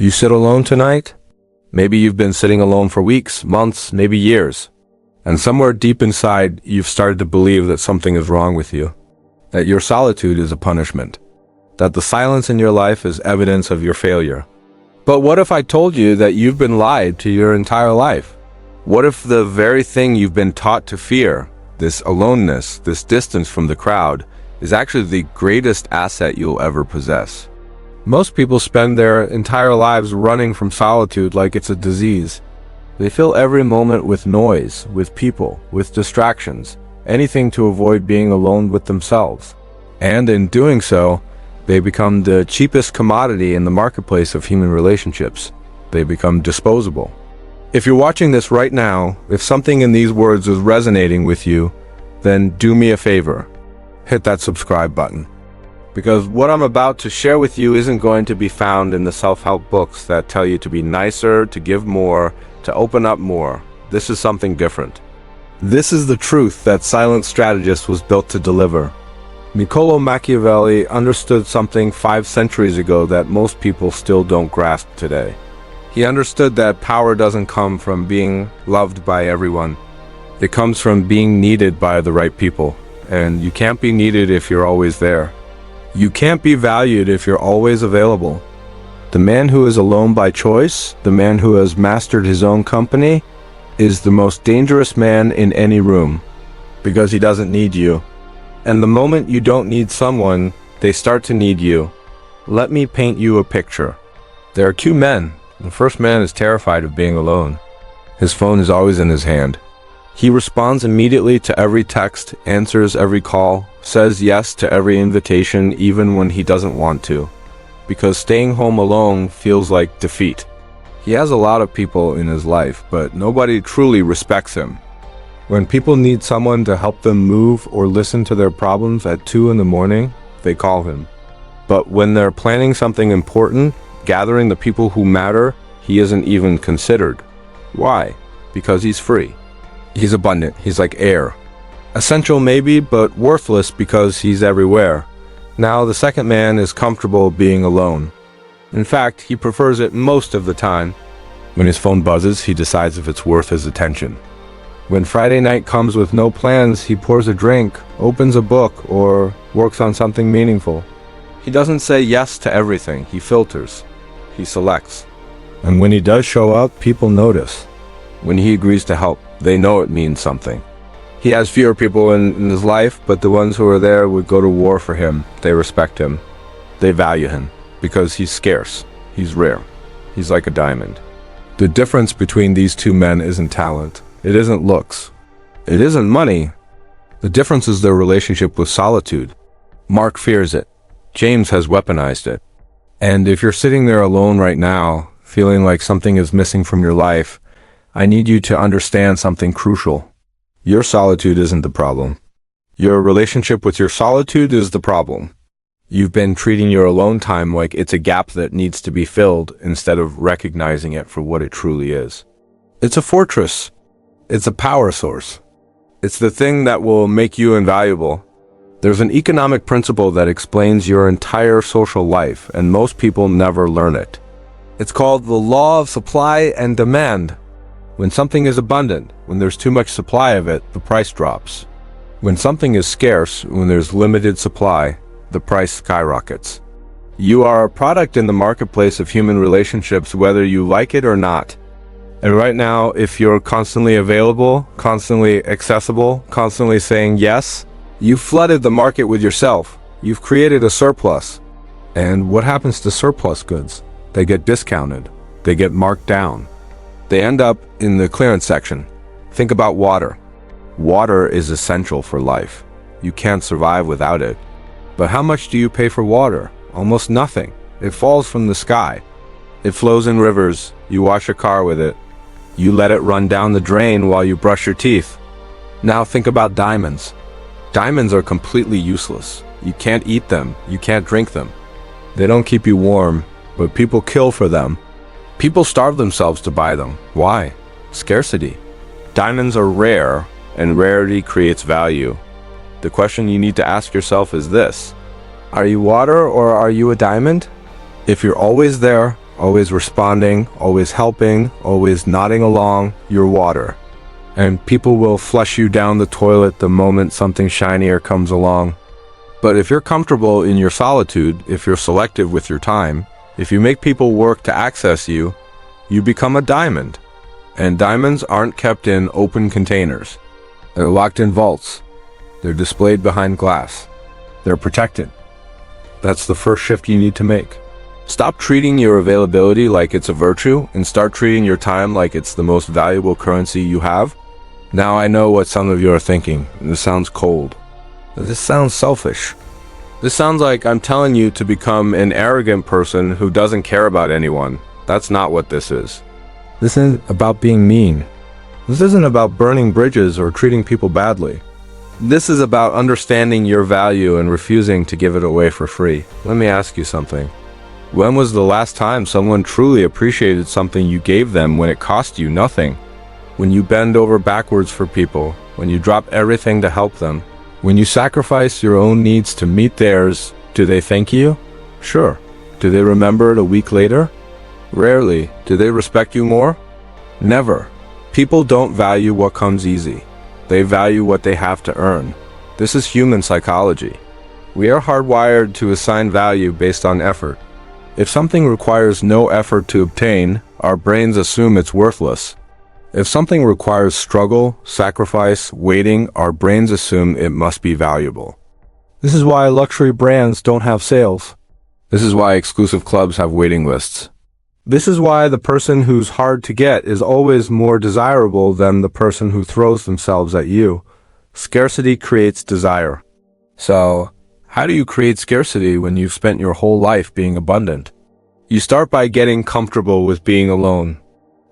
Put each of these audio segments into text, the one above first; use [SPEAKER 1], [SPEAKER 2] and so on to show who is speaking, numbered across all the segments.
[SPEAKER 1] You sit alone tonight? Maybe you've been sitting alone for weeks, months, maybe years. And somewhere deep inside, you've started to believe that something is wrong with you. That your solitude is a punishment. That the silence in your life is evidence of your failure. But what if I told you that you've been lied to your entire life? What if the very thing you've been taught to fear, this aloneness, this distance from the crowd, is actually the greatest asset you'll ever possess? Most people spend their entire lives running from solitude like it's a disease. They fill every moment with noise, with people, with distractions, anything to avoid being alone with themselves. And in doing so, they become the cheapest commodity in the marketplace of human relationships. They become disposable. If you're watching this right now, if something in these words is resonating with you, then do me a favor. Hit that subscribe button. Because what I'm about to share with you isn't going to be found in the self-help books that tell you to be nicer, to give more, to open up more. This is something different. This is the truth that Silent Strategist was built to deliver. Niccolò Machiavelli understood something 5 centuries ago that most people still don't grasp today. He understood that power doesn't come from being loved by everyone. It comes from being needed by the right people. And you can't be needed if you're always there. You can't be valued if you're always available. The man who is alone by choice, the man who has mastered his own company, is the most dangerous man in any room, because he doesn't need you. And the moment you don't need someone, they start to need you. Let me paint you a picture. There are 2 men. The first man is terrified of being alone. His phone is always in his hand. He responds immediately to every text, answers every call, says yes to every invitation even when he doesn't want to, because staying home alone feels like defeat. He has a lot of people in his life, but nobody truly respects him. When people need someone to help them move or listen to their problems at 2 in the morning, they call him. But when they're planning something important, gathering the people who matter, he isn't even considered. Why? Because he's free. He's abundant. He's like air. Essential maybe, but worthless because he's everywhere. Now the second man is comfortable being alone. In fact, he prefers it most of the time. When his phone buzzes, he decides if it's worth his attention. When Friday night comes with no plans, he pours a drink, opens a book, or works on something meaningful. He doesn't say yes to everything. He filters. He selects. And when he does show up, people notice. When he agrees to help, they know it means something. He has fewer people in his life, but the ones who are there would go to war for him. They respect him. They value him because he's scarce. He's rare. He's like a diamond. The difference between these 2 men isn't talent. It isn't looks. It isn't money. The difference is their relationship with solitude. Mark fears it. James has weaponized it. And if you're sitting there alone right now, feeling like something is missing from your life, I need you to understand something crucial. Your solitude isn't the problem. Your relationship with your solitude is the problem. You've been treating your alone time like it's a gap that needs to be filled instead of recognizing it for what it truly is. It's a fortress. It's a power source. It's the thing that will make you invaluable. There's an economic principle that explains your entire social life, and most people never learn it. It's called the law of supply and demand. When something is abundant, when there's too much supply of it, the price drops. When something is scarce, when there's limited supply, the price skyrockets. You are a product in the marketplace of human relationships, whether you like it or not. And right now, if you're constantly available, constantly accessible, constantly saying yes, you've flooded the market with yourself. You've created a surplus. And what happens to surplus goods? They get discounted. They get marked down. They end up in the clearance section. Think about water. Water is essential for life. You can't survive without it. But how much do you pay for water? Almost nothing. It falls from the sky. It flows in rivers. You wash a car with it. You let it run down the drain while you brush your teeth. Now think about diamonds. Diamonds are completely useless. You can't eat them. You can't drink them. They don't keep you warm, but people kill for them. People starve themselves to buy them. Why? Scarcity. Diamonds are rare, and rarity creates value. The question you need to ask yourself is this: are you water or are you a diamond? If you're always there, always responding, always helping, always nodding along, you're water. And people will flush you down the toilet the moment something shinier comes along. But if you're comfortable in your solitude, if you're selective with your time, if you make people work to access you, you become a diamond. And diamonds aren't kept in open containers. They're locked in vaults. They're displayed behind glass. They're protected. That's the first shift you need to make. Stop treating your availability like it's a virtue and start treating your time like it's the most valuable currency you have. Now I know what some of you are thinking. This sounds cold. This sounds selfish. This sounds like I'm telling you to become an arrogant person who doesn't care about anyone. That's not what this is. This isn't about being mean. This isn't about burning bridges or treating people badly. This is about understanding your value and refusing to give it away for free. Let me ask you something. When was the last time someone truly appreciated something you gave them when it cost you nothing? When you bend over backwards for people, when you drop everything to help them, when you sacrifice your own needs to meet theirs, do they thank you? Sure. Do they remember it a week later? Rarely. Do they respect you more? Never. People don't value what comes easy. They value what they have to earn. This is human psychology. We are hardwired to assign value based on effort. If something requires no effort to obtain, our brains assume it's worthless. If something requires struggle, sacrifice, waiting, our brains assume it must be valuable. This is why luxury brands don't have sales. This is why exclusive clubs have waiting lists. This is why the person who's hard to get is always more desirable than the person who throws themselves at you. Scarcity creates desire. So, how do you create scarcity when you've spent your whole life being abundant? You start by getting comfortable with being alone.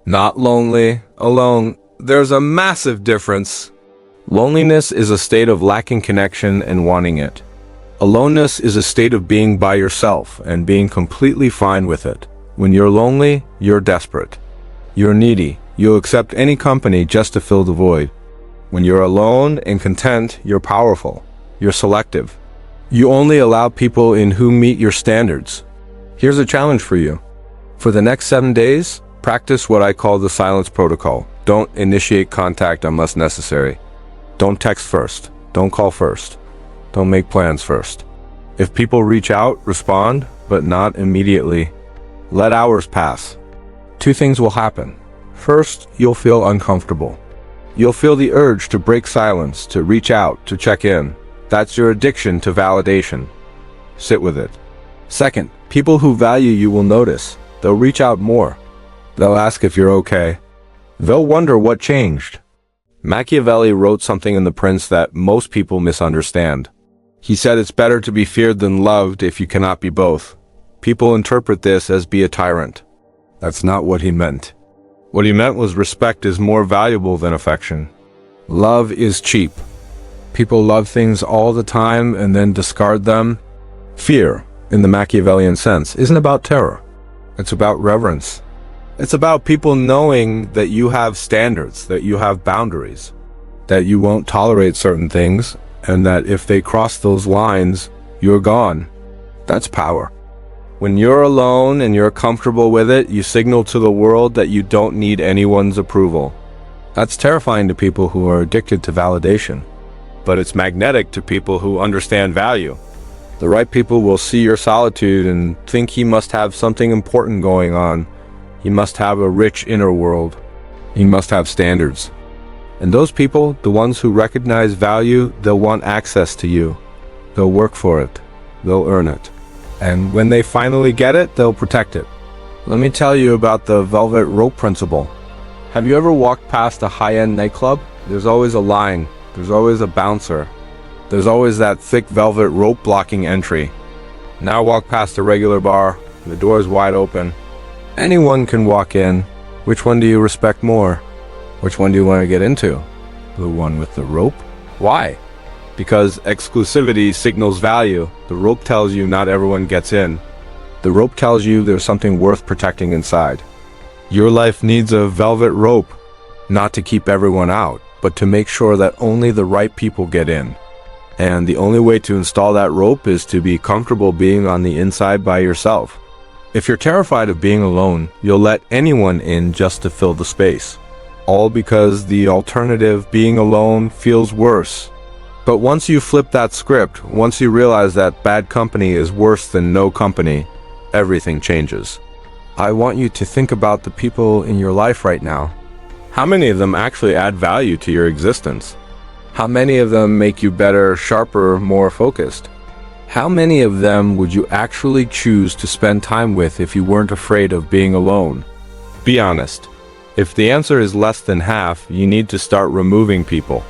[SPEAKER 1] Not lonely, alone. There's a massive difference. Loneliness is a state of lacking connection and wanting it. Aloneness is a state of being by yourself and being completely fine with it. When you're lonely, you're desperate. You're needy. You'll accept any company just to fill the void. When you're alone and content, you're powerful. You're selective. You only allow people in who meet your standards. Here's a challenge for you. For the next 7 days, practice what I call the silence protocol. Don't initiate contact unless necessary. Don't text first. Don't call first. Don't make plans first. If people reach out, respond, but not immediately. Let hours pass. 2 things will happen. First, you'll feel uncomfortable. You'll feel the urge to break silence, to reach out, to check in. That's your addiction to validation. Sit with it. Second, people who value you will notice. They'll reach out more. They'll ask if you're okay. They'll wonder what changed. Machiavelli wrote something in The Prince that most people misunderstand. He said it's better to be feared than loved if you cannot be both. People interpret this as be a tyrant. That's not what he meant. What he meant was respect is more valuable than affection. Love is cheap. People love things all the time and then discard them. Fear, in the Machiavellian sense, isn't about terror. It's about reverence. It's about people knowing that you have standards, that you have boundaries, that you won't tolerate certain things, and that if they cross those lines, you're gone. That's power. When you're alone and you're comfortable with it, you signal to the world that you don't need anyone's approval. That's terrifying to people who are addicted to validation. But it's magnetic to people who understand value. The right people will see your solitude and think he must have something important going on. He must have a rich inner world. He must have standards. And those people, the ones who recognize value, they'll want access to you. They'll work for it. They'll earn it. And when they finally get it, they'll protect it. Let me tell you about the velvet rope principle. Have you ever walked past a high-end nightclub? There's always a line. There's always a bouncer. There's always that thick velvet rope blocking entry. Now walk past a regular bar. The door is wide open. Anyone can walk in. Which one do you respect more? Which one do you want to get into? The one with the rope? Why? Because exclusivity signals value. The rope tells you not everyone gets in. The rope tells you there's something worth protecting inside. Your life needs a velvet rope, not to keep everyone out, but to make sure that only the right people get in. And the only way to install that rope is to be comfortable being on the inside by yourself. If you're terrified of being alone, you'll let anyone in just to fill the space. All because the alternative, being alone, feels worse. But once you flip that script, once you realize that bad company is worse than no company, everything changes. I want you to think about the people in your life right now. How many of them actually add value to your existence? How many of them make you better, sharper, more focused? How many of them would you actually choose to spend time with if you weren't afraid of being alone? Be honest. If the answer is less than half, you need to start removing people.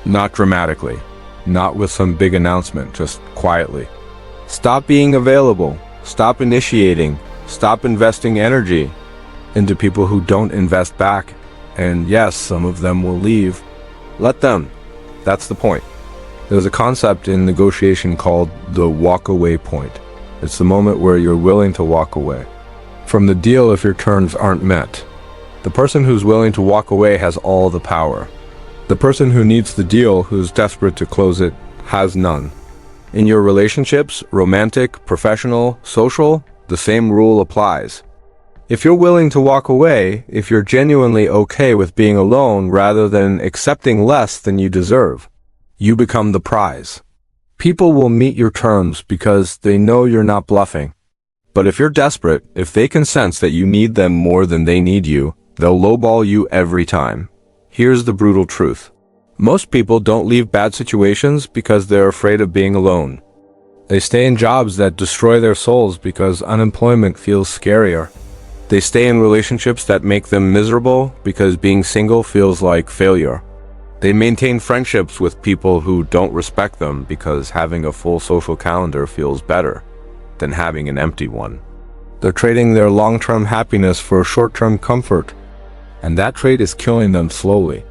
[SPEAKER 1] Not dramatically. Not with some big announcement, just quietly. Stop being available. Stop initiating. Stop investing energy into people who don't invest back. And yes, some of them will leave. Let them. That's the point. There's a concept in negotiation called the walk-away point. It's the moment where you're willing to walk away from the deal if your terms aren't met. The person who's willing to walk away has all the power. The person who needs the deal, who's desperate to close it, has none. In your relationships, romantic, professional, social, the same rule applies. If you're willing to walk away, if you're genuinely okay with being alone rather than accepting less than you deserve, you become the prize. People will meet your terms because they know you're not bluffing. But if you're desperate, if they can sense that you need them more than they need you, they'll lowball you every time. Here's the brutal truth. Most people don't leave bad situations because they're afraid of being alone. They stay in jobs that destroy their souls because unemployment feels scarier. They stay in relationships that make them miserable because being single feels like failure. They maintain friendships with people who don't respect them because having a full social calendar feels better than having an empty one. They're trading their long-term happiness for short-term comfort, and that trade is killing them slowly.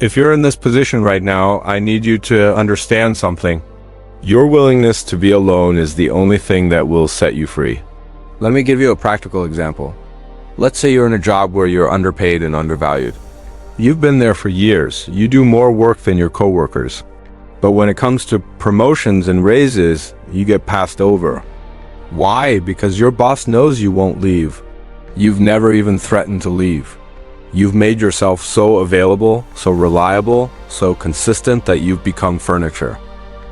[SPEAKER 1] If you're in this position right now, I need you to understand something. Your willingness to be alone is the only thing that will set you free. Let me give you a practical example. Let's say you're in a job where you're underpaid and undervalued. You've been there for years. You do more work than your coworkers. But when it comes to promotions and raises, you get passed over. Why? Because your boss knows you won't leave. You've never even threatened to leave. You've made yourself so available, so reliable, so consistent that you've become furniture.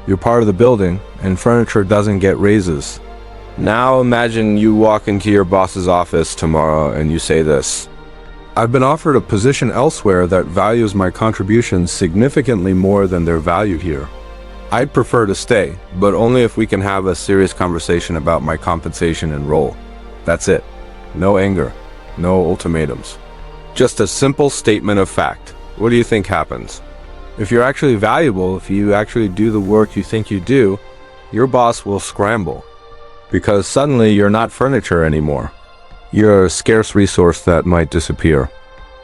[SPEAKER 1] You're part of the building, and furniture doesn't get raises. Now imagine you walk into your boss's office tomorrow and you say this: I've been offered a position elsewhere that values my contributions significantly more than they're valued here. I'd prefer to stay, but only if we can have a serious conversation about my compensation and role. That's it. No anger, no ultimatums. Just a simple statement of fact. What do you think happens? If you're actually valuable, if you actually do the work you think you do, your boss will scramble. Because suddenly you're not furniture anymore. You're a scarce resource that might disappear.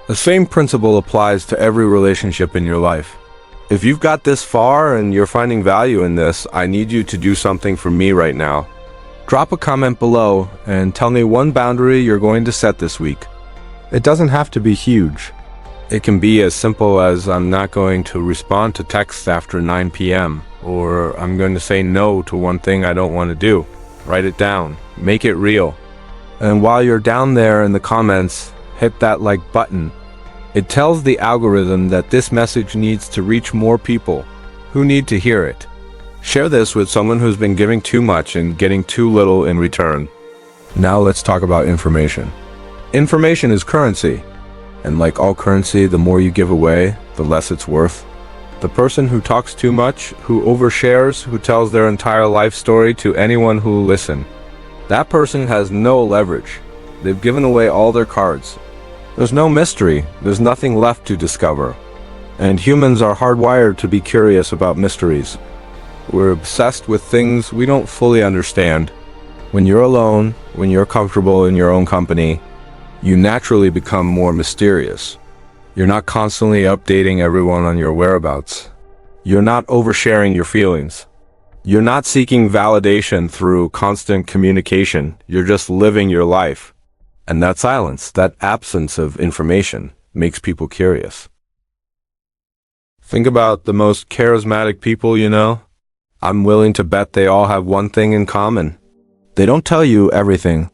[SPEAKER 1] The same principle applies to every relationship in your life. If you've got this far and you're finding value in this, I need you to do something for me right now. Drop a comment below and tell me one boundary you're going to set this week. It doesn't have to be huge. It can be as simple as I'm not going to respond to texts after 9 p.m. or I'm going to say no to one thing I don't want to do. Write it down. Make it real. And while you're down there in the comments, hit that like button. It tells the algorithm that this message needs to reach more people who need to hear it. Share this with someone who's been giving too much and getting too little in return. Now let's talk about information. Information is currency. And like all currency, the more you give away, the less it's worth. The person who talks too much, who overshares, who tells their entire life story to anyone who will listen, that person has no leverage. They've given away all their cards. There's no mystery. There's nothing left to discover. And humans are hardwired to be curious about mysteries. We're obsessed with things we don't fully understand. When you're alone, when you're comfortable in your own company, you naturally become more mysterious. You're not constantly updating everyone on your whereabouts. You're not oversharing your feelings. You're not seeking validation through constant communication. You're just living your life. And that silence, that absence of information, makes people curious. Think about the most charismatic people you know. I'm willing to bet they all have one thing in common. They don't tell you everything.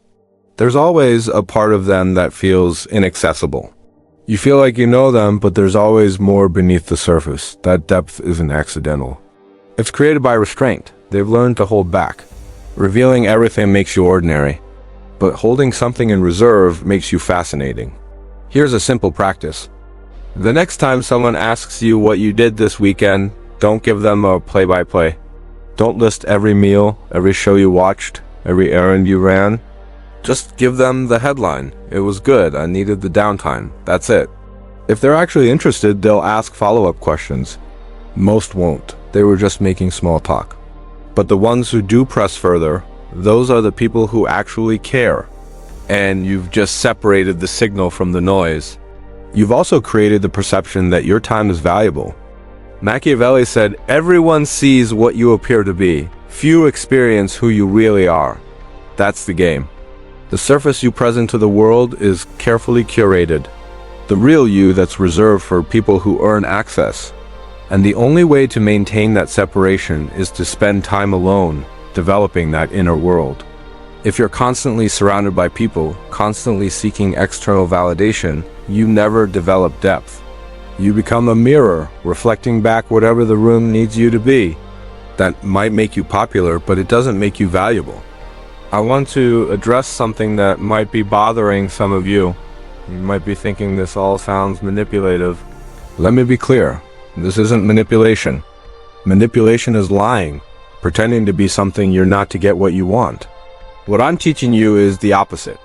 [SPEAKER 1] There's always a part of them that feels inaccessible. You feel like you know them, but there's always more beneath the surface. That depth isn't accidental. It's created by restraint. They've learned to hold back. Revealing everything makes you ordinary, but holding something in reserve makes you fascinating. Here's a simple practice. The next time someone asks you what you did this weekend, don't give them a play-by-play. Don't list every meal, every show you watched, every errand you ran. Just give them the headline. It was good. I needed the downtime. That's it. If they're actually interested, they'll ask follow-up questions. Most won't. They were just making small talk. But the ones who do press further, those are the people who actually care. And you've just separated the signal from the noise. You've also created the perception that your time is valuable. Machiavelli said, "Everyone sees what you appear to be. Few experience who you really are." That's the game. The surface you present to the world is carefully curated. The real you that's reserved for people who earn access. And the only way to maintain that separation is to spend time alone, developing that inner world. If you're constantly surrounded by people, constantly seeking external validation, you never develop depth. You become a mirror, reflecting back whatever the room needs you to be. That might make you popular, but it doesn't make you valuable. I want to address something that might be bothering some of you. You might be thinking this all sounds manipulative. Let me be clear. This isn't manipulation. Manipulation is lying, pretending to be something you're not to get what you want. What I'm teaching you is the opposite.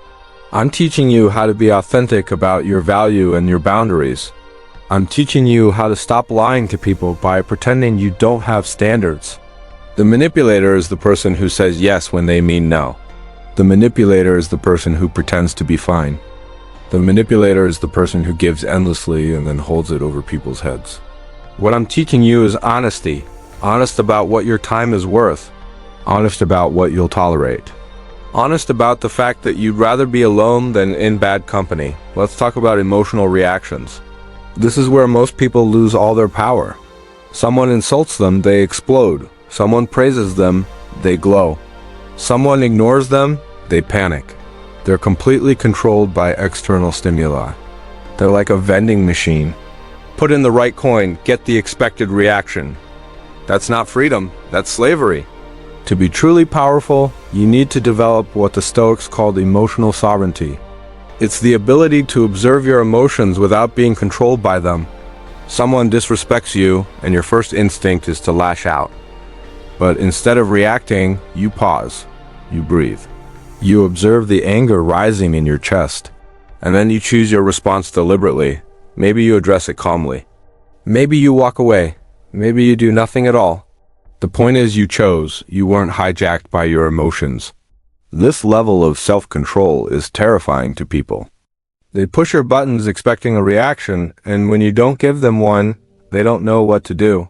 [SPEAKER 1] I'm teaching you how to be authentic about your value and your boundaries. I'm teaching you how to stop lying to people by pretending you don't have standards. The manipulator is the person who says yes when they mean no. The manipulator is the person who pretends to be fine. The manipulator is the person who gives endlessly and then holds it over people's heads. What I'm teaching you is honesty. Honest about what your time is worth. Honest about what you'll tolerate. Honest about the fact that you'd rather be alone than in bad company. Let's talk about emotional reactions. This is where most people lose all their power. Someone insults them, they explode. Someone praises them, they glow. Someone ignores them, they panic. They're completely controlled by external stimuli. They're like a vending machine. Put in the right coin, get the expected reaction. That's not freedom, that's slavery. To be truly powerful, you need to develop what the Stoics called emotional sovereignty. It's the ability to observe your emotions without being controlled by them. Someone disrespects you, and your first instinct is to lash out. But instead of reacting, you pause. You breathe. You observe the anger rising in your chest. And then you choose your response deliberately. Maybe you address it calmly. Maybe you walk away. Maybe you do nothing at all. The point is you chose. You weren't hijacked by your emotions. This level of self-control is terrifying to people. They push your buttons expecting a reaction, and when you don't give them one, they don't know what to do.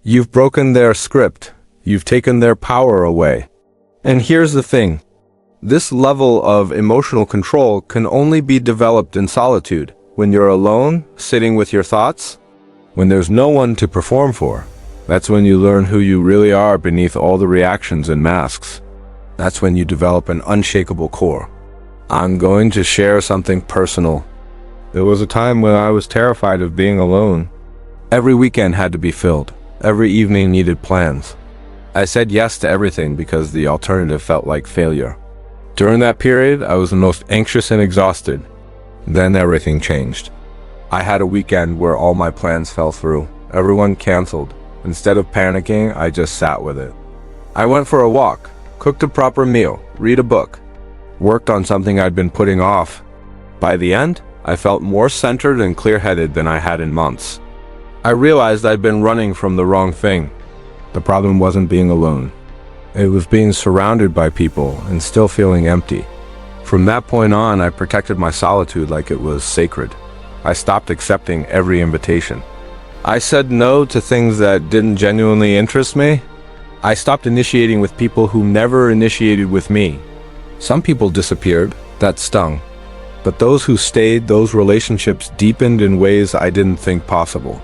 [SPEAKER 1] You've broken their script. You've taken their power away. And here's the thing. This level of emotional control can only be developed in solitude, when you're alone, sitting with your thoughts, when there's no one to perform for. That's when you learn who you really are beneath all the reactions and masks. That's when you develop an unshakable core. I'm going to share something personal. There was a time when I was terrified of being alone. Every weekend had to be filled. Every evening needed plans. I said yes to everything because the alternative felt like failure. During that period, I was the most anxious and exhausted. Then everything changed. I had a weekend where all my plans fell through. Everyone canceled. Instead of panicking, I just sat with it. I went for a walk, cooked a proper meal, read a book, worked on something I'd been putting off. By the end, I felt more centered and clear-headed than I had in months. I realized I'd been running from the wrong thing. The problem wasn't being alone. It was being surrounded by people and still feeling empty. From that point on, I protected my solitude like it was sacred. I stopped accepting every invitation. I said no to things that didn't genuinely interest me. I stopped initiating with people who never initiated with me. Some people disappeared. That stung. But those who stayed, those relationships deepened in ways I didn't think possible.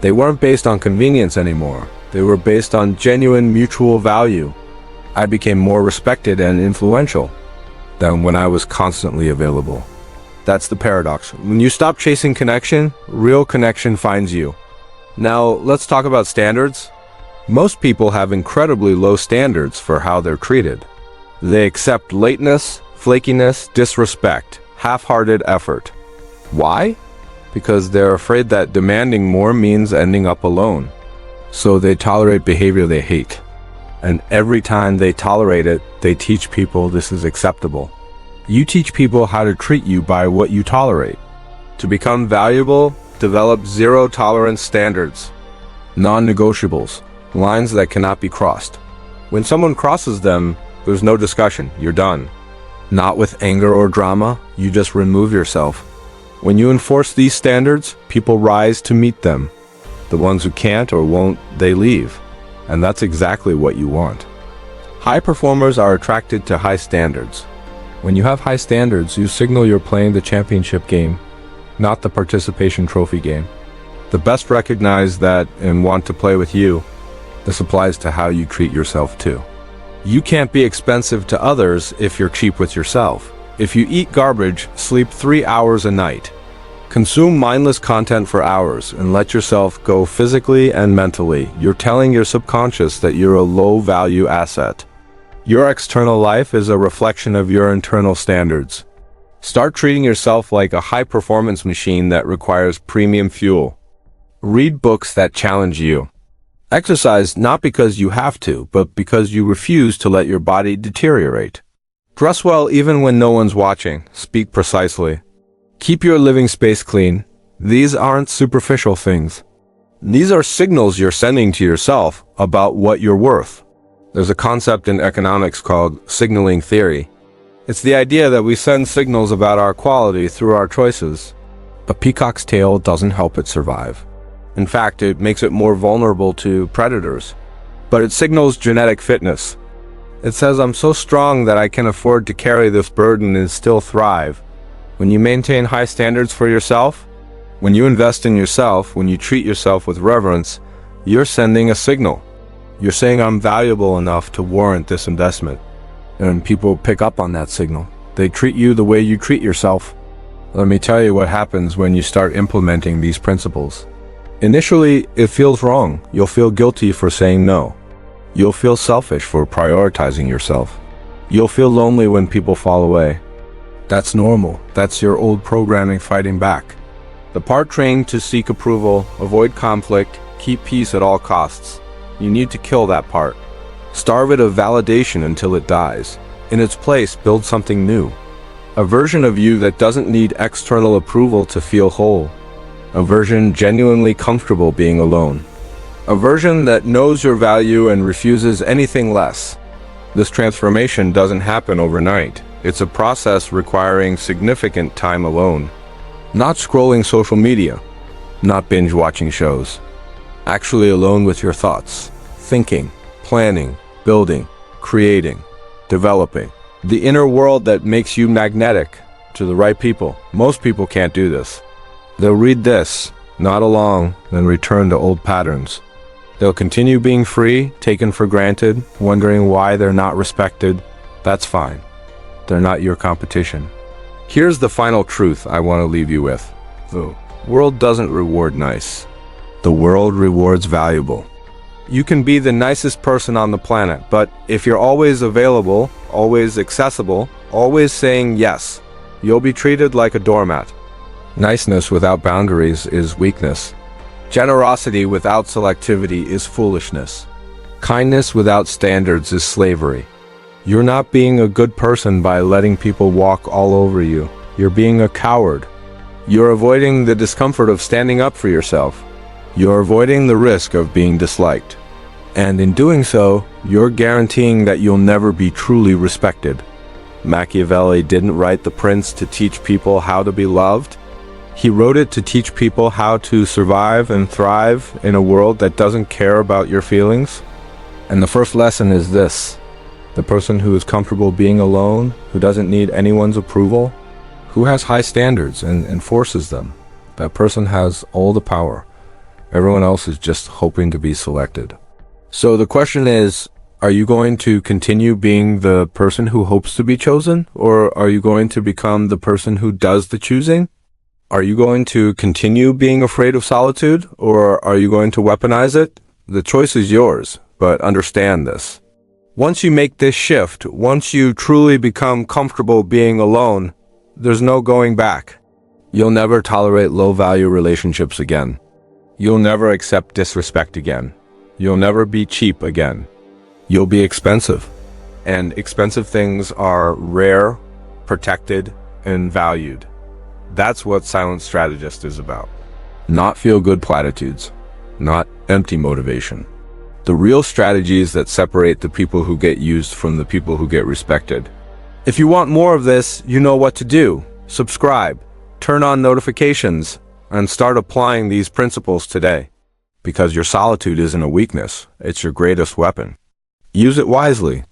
[SPEAKER 1] They weren't based on convenience anymore. They were based on genuine mutual value. I became more respected and influential. than when I was constantly available. That's the paradox. When you stop chasing connection, real connection finds you. Now, let's talk about standards. Most people have incredibly low standards for how they're treated. They accept lateness, flakiness, disrespect, half-hearted effort. Why? Because they're afraid that demanding more means ending up alone. So they tolerate behavior they hate. And every time they tolerate it, they teach people this is acceptable. You teach people how to treat you by what you tolerate. To become valuable, develop zero-tolerance standards. Non-negotiables, lines that cannot be crossed. When someone crosses them, there's no discussion, you're done. Not with anger or drama, you just remove yourself. When you enforce these standards, people rise to meet them. The ones who can't or won't, they leave. And that's exactly what you want. High performers are attracted to high standards. When you have high standards, you signal you're playing the championship game, not the participation trophy game. The best recognize that and want to play with you. This applies to how you treat yourself too. You can't be expensive to others if you're cheap with yourself. If you eat garbage, sleep 3 hours a night. Consume mindless content for hours and let yourself go physically and mentally. You're telling your subconscious that you're a low-value asset. Your external life is a reflection of your internal standards. Start treating yourself like a high-performance machine that requires premium fuel. Read books that challenge you. Exercise not because you have to, but because you refuse to let your body deteriorate. Dress well even when no one's watching. Speak precisely. Keep your living space clean. These aren't superficial things. These are signals you're sending to yourself about what you're worth. There's a concept in economics called signaling theory. It's the idea that we send signals about our quality through our choices. A peacock's tail doesn't help it survive. In fact, it makes it more vulnerable to predators. But it signals genetic fitness. It says, I'm so strong that I can afford to carry this burden and still thrive. When you maintain high standards for yourself, when you invest in yourself, when you treat yourself with reverence, you're sending a signal. You're saying I'm valuable enough to warrant this investment. And people pick up on that signal. They treat you the way you treat yourself. Let me tell you what happens when you start implementing these principles. Initially, it feels wrong. You'll feel guilty for saying no. You'll feel selfish for prioritizing yourself. You'll feel lonely when people fall away. That's normal. That's your old programming fighting back. The part trained to seek approval, avoid conflict, keep peace at all costs. You need to kill that part. Starve it of validation until it dies. In its place, build something new. A version of you that doesn't need external approval to feel whole. A version genuinely comfortable being alone. A version that knows your value and refuses anything less. This transformation doesn't happen overnight. It's a process requiring significant time alone. Not scrolling social media. Not binge watching shows. Actually alone with your thoughts. Thinking, planning, building, creating, developing. The inner world that makes you magnetic to the right people. Most people can't do this. They'll read this, nod along, then return to old patterns. They'll continue being free, taken for granted, wondering why they're not respected. That's fine. They're not your competition. Here's the final truth I want to leave you with. The world doesn't reward nice. The world rewards valuable. You can be the nicest person on the planet, but if you're always available, always accessible, always saying yes, you'll be treated like a doormat. Niceness without boundaries is weakness. Generosity without selectivity is foolishness. Kindness without standards is slavery. You're not being a good person by letting people walk all over you. You're being a coward. You're avoiding the discomfort of standing up for yourself. You're avoiding the risk of being disliked. And in doing so, you're guaranteeing that you'll never be truly respected. Machiavelli didn't write The Prince to teach people how to be loved. He wrote it to teach people how to survive and thrive in a world that doesn't care about your feelings. And the first lesson is this. The person who is comfortable being alone, who doesn't need anyone's approval, who has high standards and enforces them, that person has all the power. Everyone else is just hoping to be selected. So the question is, Are you going to continue being the person who hopes to be chosen, or are you going to become the person who does the choosing? Are you going to continue being afraid of solitude, or are you going to weaponize it? The choice is yours, but understand this. Once you make this shift, once you truly become comfortable being alone, there's no going back. You'll never tolerate low-value relationships again. You'll never accept disrespect again. You'll never be cheap again. You'll be expensive. And expensive things are rare, protected, and valued. That's what Silent Strategist is about. Not feel-good platitudes. Not empty motivation. The real strategies that separate the people who get used from the people who get respected. If you want more of this, you know what to do. Subscribe, turn on notifications, and start applying these principles today. Because your solitude isn't a weakness, it's your greatest weapon. Use it wisely.